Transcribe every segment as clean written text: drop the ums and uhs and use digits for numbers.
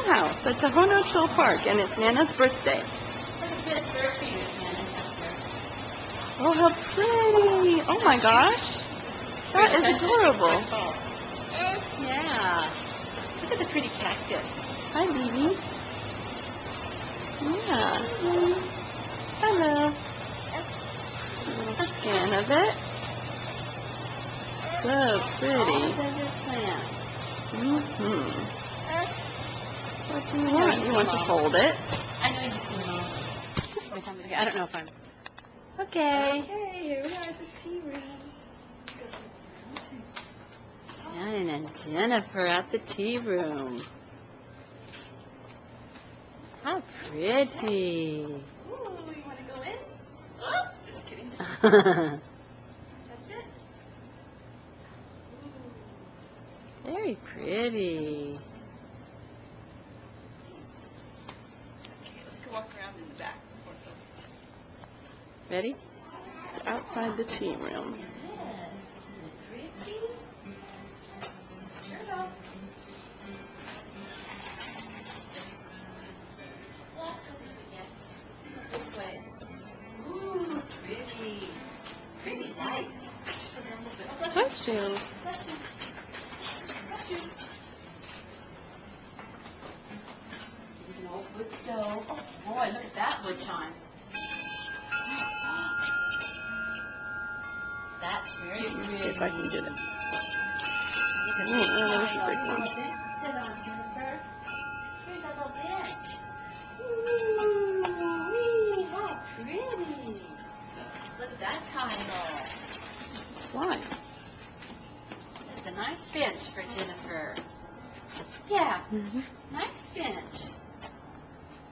house at Tohono Chul Park, and it's Nana's birthday. Oh, how pretty! Oh my gosh, that is adorable. Yeah. Look at the pretty cactus. Hi, Bibi. Yeah. Hello. A little scan of it. So pretty. Mm-hmm. What do you want? You want to hold it? I know you see Mom. I don't know if I'm... Okay. Okay, here we are at the tea room. Shannon and Jennifer at the tea room. How pretty. Ooh, you want to go in? Oh, just kidding. Very Touch it? pretty. Okay, let's go walk around in the back. Ready? It's outside the tea room. This way. Ooh, pretty. Pretty light. Bless you. There's an old wood stove. Oh boy, look at that wood chime. That's very pretty. See if I can get it. Look at Ooh, this that was a tile. big one. Bench to sit on, Jennifer. Here's a little bench. Ooh, how pretty. Look at that tile. Why? It's a nice bench for Jennifer. Yeah, Mm-hmm. nice bench.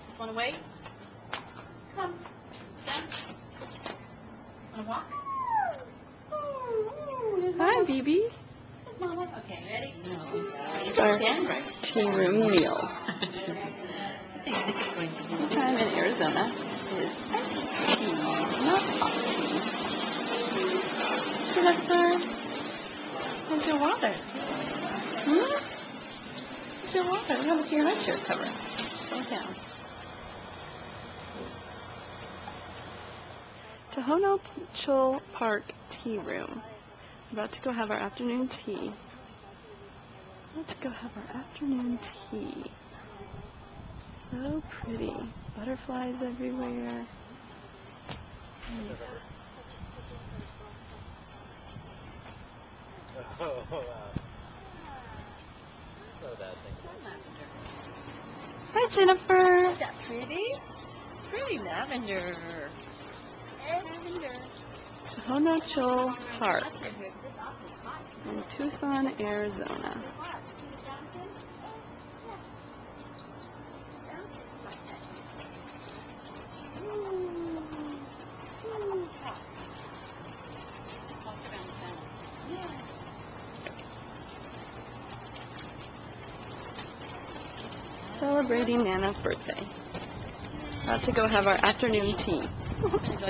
Just want to wait? Come. Down. Want to walk? Hi, Bibi. Mama. Okay, ready? No. It's our Stand right. tea room meal. I think this is going to be The time in Arizona is iced tea, not hot tea. Jennifer, where's your water? Hmm? Where's your water? What happened to your high chair cover? Slow down. Tohono Chul Park Tea Room. About to go have our afternoon tea. Let's go have our afternoon tea. So pretty. Butterflies everywhere. Hi, Jennifer. Is that pretty? Pretty lavender. Lavender. Tohono Chul Park in Tucson, Arizona. Celebrating Nana's birthday. About to go have our afternoon tea. I'm going to go